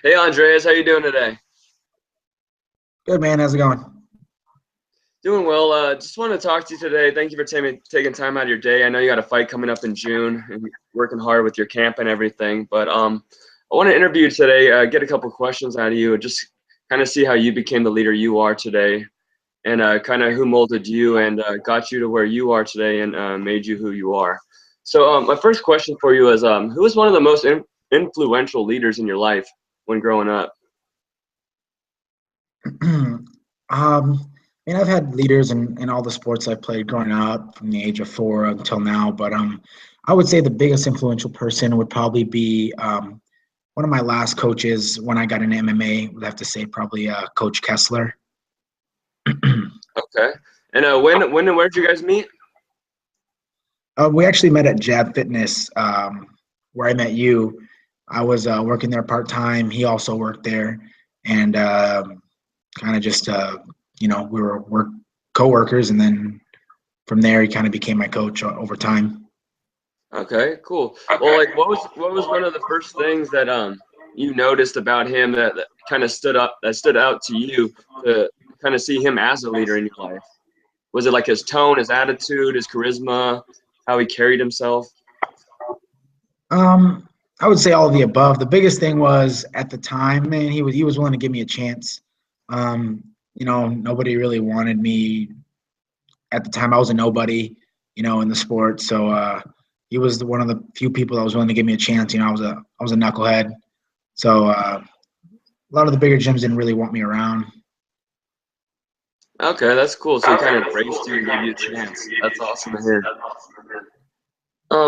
Hey Andreas, how you doing today? Good man, how's it going? Doing well. Just wanted to talk to you today. Thank you for taking time out of your day. I know you got a fight coming up in June and you're working hard with your camp and everything. But I want to interview you today, get a couple questions out of you, just kind of see how you became the leader you are today, and kind of who molded you and got you to where you are today and made you who you are. So my first question for you is, who was one of the most influential leaders in your life when growing up? I've had leaders in all the sports I've played growing up from the age of 4 until now, but I would say the biggest influential person would probably be one of my last coaches when I got into MMA. Would have to say probably Coach Kessler. Okay. And when and where did you guys meet? We actually met at Jab Fitness, where I met you. I was working there part time. He also worked there, and kind of just we were work coworkers, and then from there he kind of became my coach over time. Okay, cool. Well, like what was one of the first things that you noticed about him that kind of stood out to you to kind of see him as a leader in your life? Was it like his tone, his attitude, his charisma, how he carried himself? Um, I would say all of the above. The biggest thing was at the time, man, he was willing to give me a chance. Nobody really wanted me at the time. I was a nobody, in the sport. So he was one of the few people that was willing to give me a chance. I was a knucklehead. So a lot of the bigger gyms didn't really want me around. Okay, that's cool. So he kind of embraced you and gave you a chance. That's awesome to hear.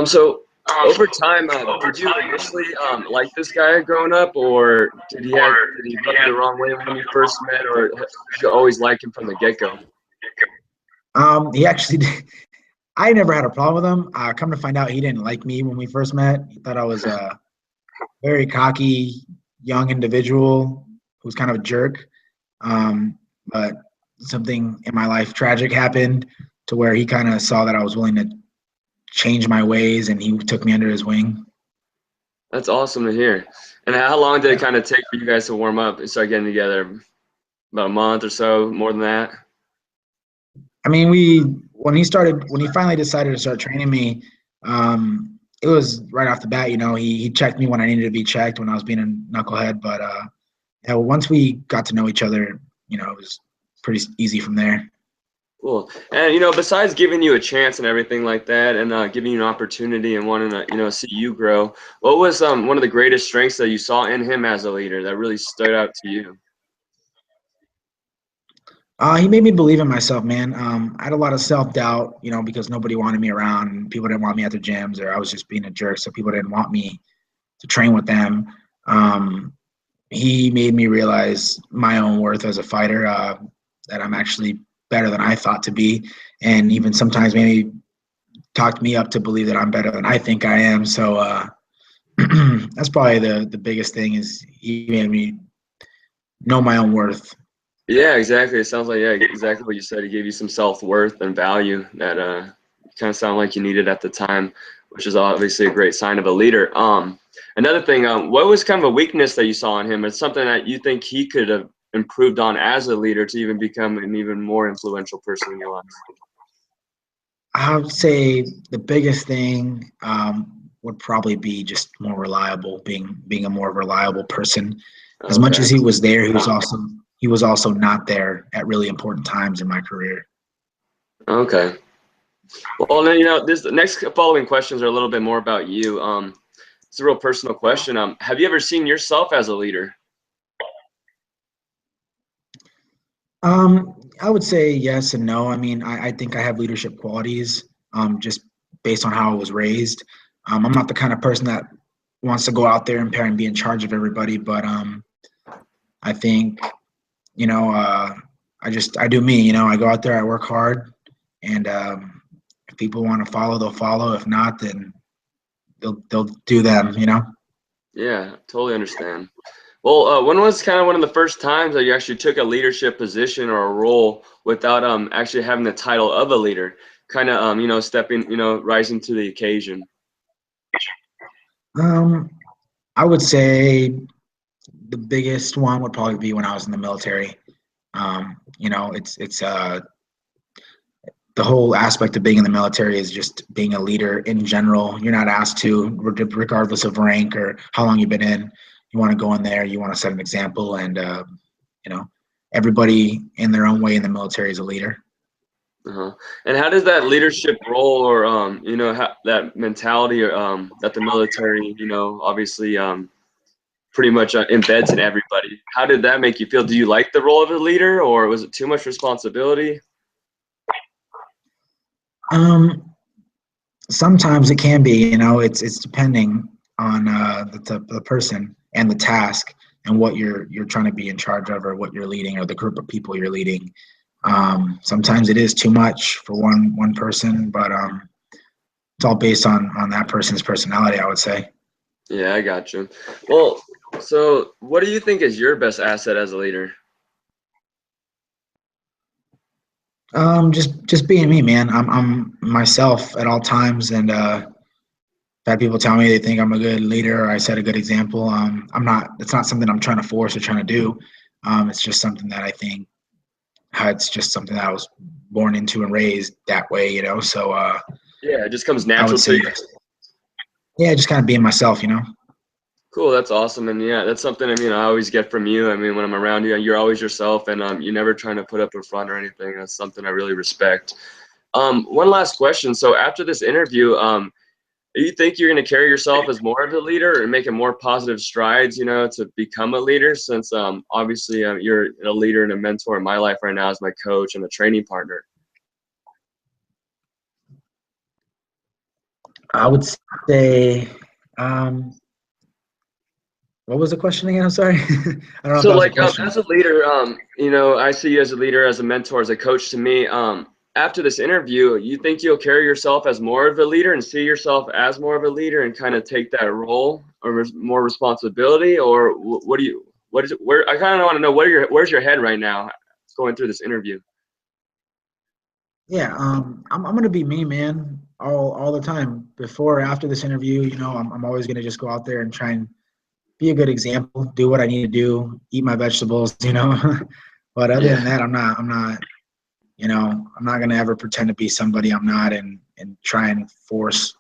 So over time, did you initially like this guy growing up, or did he rub you the wrong way when you first met, or did you always like him from the get-go? He actually I never had a problem with him. Come to find out, he didn't like me when we first met. He thought I was a very cocky young individual who's kind of a jerk. But something in my life tragic happened to where he kind of saw that I was willing to change my ways, and he took me under his wing. That's awesome to hear. And how long did it kind of take for you guys to warm up and start getting together? About a month or so, more than that? I mean, when he finally decided to start training me, it was right off the bat. He checked me when I needed to be checked when I was being a knucklehead. But yeah, once we got to know each other, it was pretty easy from there. Cool. And besides giving you a chance and everything like that, and giving you an opportunity and wanting to, see you grow, what was one of the greatest strengths that you saw in him as a leader that really stood out to you? He made me believe in myself, man. I had a lot of self doubt, because nobody wanted me around, and people didn't want me at their gyms, or I was just being a jerk, so people didn't want me to train with them. Um, he made me realize my own worth as a fighter, that I'm actually better than I thought to be, and even sometimes maybe talked me up to believe that I'm better than I think I am. So that's probably the biggest thing is he made me know my own worth. Yeah, exactly. It sounds like, yeah, exactly what you said. He gave you some self-worth and value that kind of sound like you needed at the time, which is obviously a great sign of a leader. Another thing, what was kind of a weakness that you saw in him? It's something that you think he could have improved on as a leader to even become an even more influential person in your life. I would say the biggest thing would probably be just more reliable, being a more reliable person. As much Okay. as he was there, he was also not there at really important times in my career. Okay. Well, then, this the next following questions are a little bit more about you. It's a real personal question. Have you ever seen yourself as a leader? I would say yes and no. I mean, I think I have leadership qualities, just based on how I was raised. I'm not the kind of person that wants to go out there and be in charge of everybody, but I think, you know, uh, I do me. I go out there, I work hard, and if people want to follow, they'll follow. If not, then they'll do them. Yeah, totally understand. Well, when was kind of one of the first times that you actually took a leadership position or a role without actually having the title of a leader? Kind of stepping, rising to the occasion. Um, I would say the biggest one would probably be when I was in the military. It's the whole aspect of being in the military is just being a leader in general. You're not asked to, regardless of rank or how long you've been in. You want to go in there, you want to set an example, and you know, everybody in their own way in the military is a leader. Uh-huh. And how does that leadership role, or that mentality, that the military, obviously pretty much embeds in everybody? How did that make you feel? Do you like the role of a leader, or was it too much responsibility? Sometimes it can be, it's depending on the person and the task and what you're trying to be in charge of, or what you're leading, or the group of people you're leading. Sometimes it is too much for one person, but it's all based on that person's personality, I would say. Yeah, I got you. Well, so what do you think is your best asset as a leader? Just being me, man. I'm myself at all times, and I've had people tell me they think I'm a good leader or I set a good example. I'm not. It's not something I'm trying to force or trying to do. It's just something that I think. It's just something that I was born into and raised that way. So Yeah, it just comes I natural would to say, you. yeah, just kind of being myself. Cool, that's awesome, and yeah, that's something I always get from you. I mean, when I'm around you, you're always yourself, and you're never trying to put up a front or anything. That's something I really respect. One last question. So after this interview, do you think you're going to carry yourself as more of a leader or making more positive strides, to become a leader? Since obviously you're a leader and a mentor in my life right now as my coach and a training partner. I would say, um, what was the question again? I'm sorry. I don't know if So that was a like question. as a leader, I see you as a leader, as a mentor, as a coach to me. After this interview, you think you'll carry yourself as more of a leader and see yourself as more of a leader and kind of take that role or more responsibility, or what is it? Where I kind of want to know where's your head right now going through this interview? Yeah, I'm gonna be me, man, all the time. Before or after this interview, I'm always gonna just go out there and try and be a good example, do what I need to do, eat my vegetables. But other Yeah. than that, I'm not gonna ever pretend to be somebody I'm not, and try and force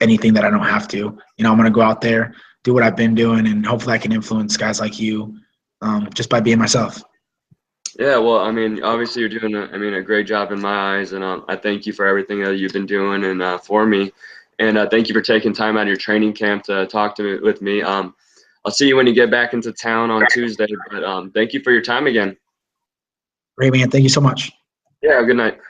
anything that I don't have to. I'm gonna go out there, do what I've been doing, and hopefully I can influence guys like you, just by being myself. Yeah, well, I mean, obviously you're doing a great job in my eyes, and I thank you for everything that you've been doing and for me, and thank you for taking time out of your training camp to talk to me with me. I'll see you when you get back into town on Tuesday, but thank you for your time again. Great, man. Thank you so much. Yeah, good night.